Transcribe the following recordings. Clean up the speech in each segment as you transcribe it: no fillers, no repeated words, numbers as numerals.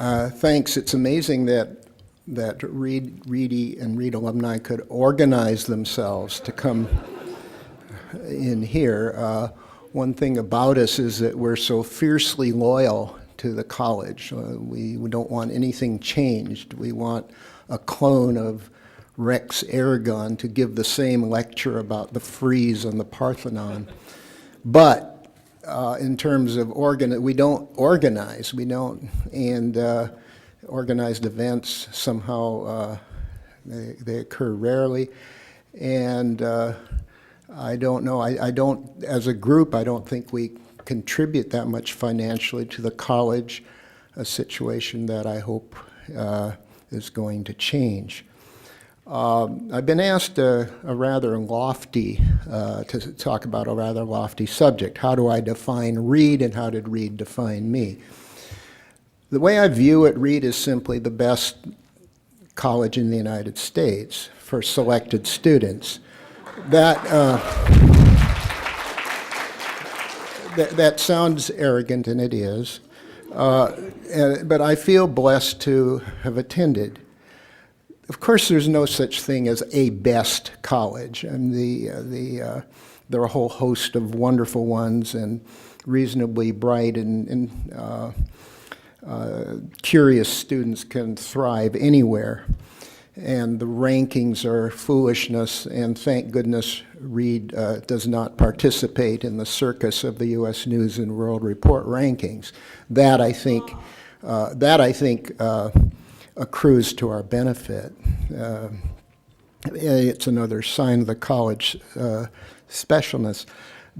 Thanks. It's amazing that Reedy and Reed alumni could organize themselves to come in here. One thing about us is that we're so fiercely loyal to the college. We don't want anything changed. We want a clone of Rex Aragon to give the same lecture about the frieze on the Parthenon. But in terms of we don't organize. We don't, and organized events somehow they occur rarely, and I don't know. I don't, as a group, I don't think we contribute that much financially to the college, a situation that I hope is going to change. I've been asked a rather lofty, to talk about a rather lofty subject. How do I define Reed, and how did Reed define me? The way I view it, Reed is simply the best college in the United States for selected students. That sounds arrogant, and it is, but I feel blessed to have attended. Of course, there's no such thing as a best college, and there are a whole host of wonderful ones and reasonably bright and curious students can thrive anywhere. And the rankings are foolishness, and thank goodness Reed does not participate in the circus of the U.S. News and World Report rankings. That I think accrues to our benefit. It's another sign of the college specialness.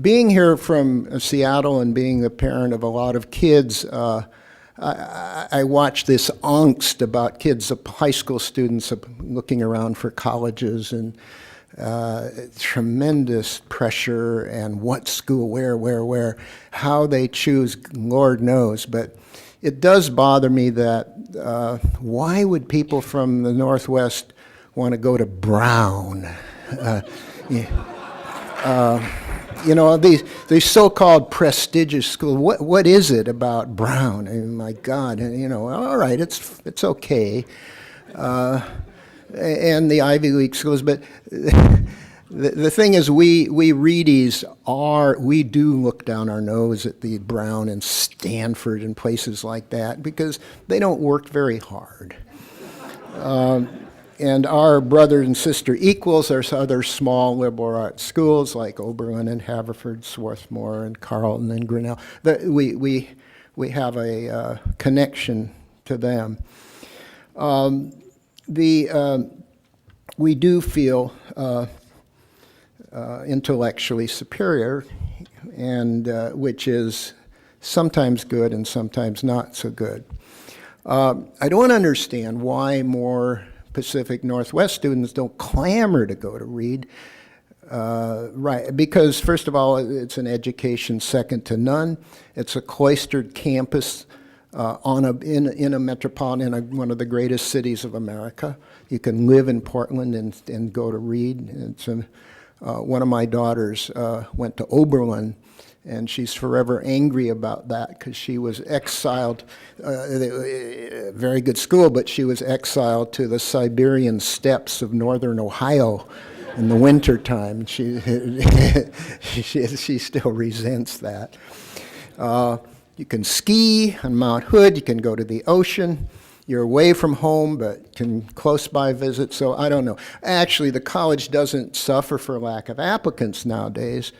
Being here from Seattle and being the parent of a lot of kids, I watch this angst about kids, high school students looking around for colleges, and tremendous pressure, and what school, where, how they choose, Lord knows. But it does bother me that why would people from the Northwest want to go to Brown? You know, these so-called prestigious schools. What is it about Brown? I mean, my God, you know, all right, it's okay, and the Ivy League schools. But the thing is, we Reedies we do look down our nose at the Brown and Stanford and places like that because they don't work very hard. And our brother and sister equals are other small liberal arts schools like Oberlin and Haverford, Swarthmore and Carleton and Grinnell. We have a connection to them. We do feel intellectually superior, and which is sometimes good and sometimes not so good. I don't understand why more Pacific Northwest students don't clamor to go to Reed, right? Because first of all, it's an education second to none. It's a cloistered campus in a metropolitan, one of the greatest cities of America. You can live in Portland and go to Reed. It's one of my daughters went to Oberlin, and she's forever angry about that because she was exiled, very good school, but she was exiled to the Siberian steppes of northern Ohio in the wintertime. She still resents that. You can ski on Mount Hood, you can go to the ocean. You're away from home, but can close by visit, so I don't know. Actually, the college doesn't suffer for lack of applicants nowadays.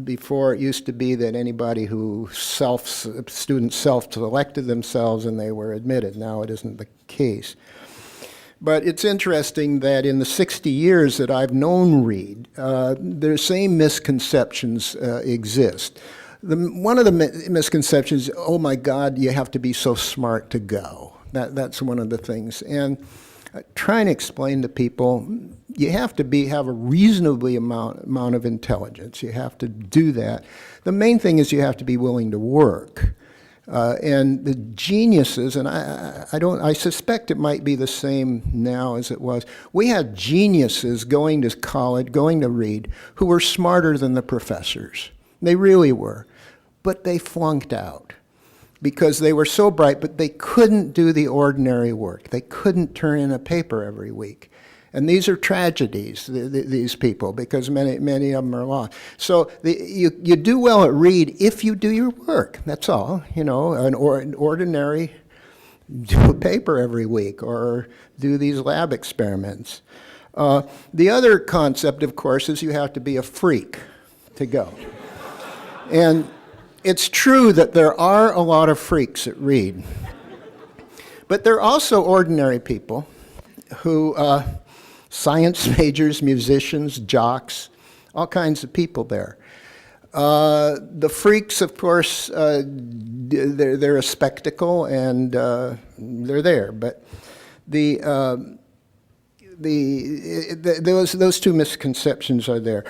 Before it used to be that anybody students self-selected themselves and they were admitted. Now it isn't the case. But it's interesting that in the 60 years that I've known Reed, the same misconceptions exist. One of the misconceptions, oh my God, you have to be so smart to go. That's one of the things. And trying to explain to people, you have to have a reasonably amount of intelligence. You have to do that. The main thing is you have to be willing to work. And the geniuses, and I suspect it might be the same now as it was. We had geniuses going to college, going to Reed, who were smarter than the professors. They really were. But they flunked out. because they were so bright, but they couldn't do the ordinary work. They couldn't turn in a paper every week. And these are tragedies, these people, because many of them are lost. So you do well at Reed if you do your work. That's all. An ordinary, do a paper every week or do these lab experiments. The other concept, of course, is you have to be a freak to go. And it's true that there are a lot of freaks at Reed. But there are also ordinary people who, science majors, musicians, jocks, all kinds of people there. The freaks, of course, they're a spectacle and they're there. But those two misconceptions are there.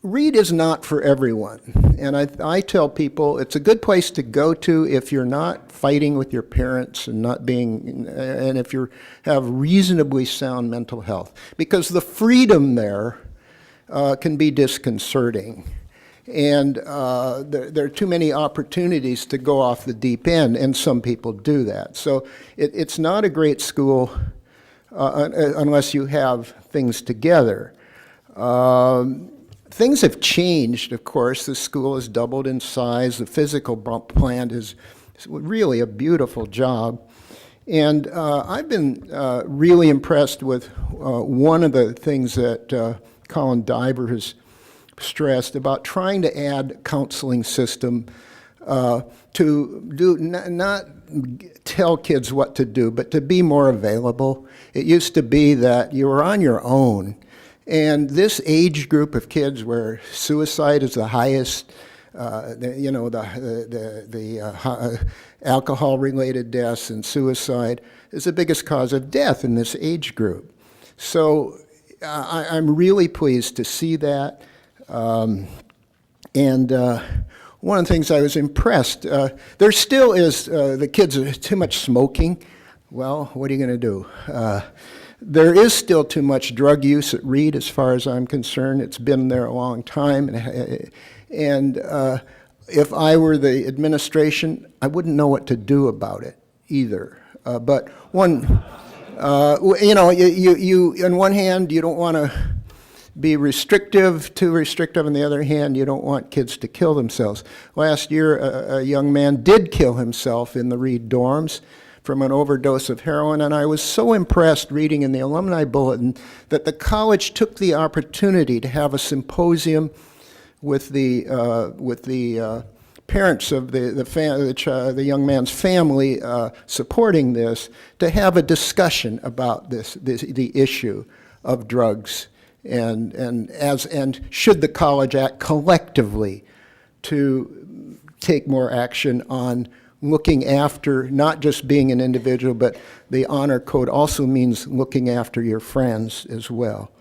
Reed is not for everyone, and I tell people it's a good place to go to if you're not fighting with your parents and if you have reasonably sound mental health, because the freedom there can be disconcerting, and there are too many opportunities to go off the deep end, and some people do that. So it's not a great school unless you have things together. Things have changed, of course. The school has doubled in size. The physical plant is really a beautiful job. And I've been really impressed with one of the things that Colin Diver has stressed about trying to add counseling system to not tell kids what to do, but to be more available. It used to be that you were on your own. And this age group of kids where suicide is the highest, alcohol-related deaths and suicide is the biggest cause of death in this age group. So I'm really pleased to see that. One of the things I was impressed, there still is, the kids are too much smoking. Well, what are you going to do? There is still too much drug use at Reed, as far as I'm concerned. It's been there a long time. And if I were the administration, I wouldn't know what to do about it either. But on one hand, you don't want to be too restrictive. On the other hand, you don't want kids to kill themselves. Last year, a young man did kill himself in the Reed dorms from an overdose of heroin, and I was so impressed reading in the alumni bulletin that the college took the opportunity to have a symposium with the parents of the young man's family supporting this, to have a discussion about the issue of drugs and should the college act collectively to take more action on looking after, not just being an individual, but the honor code also means looking after your friends as well.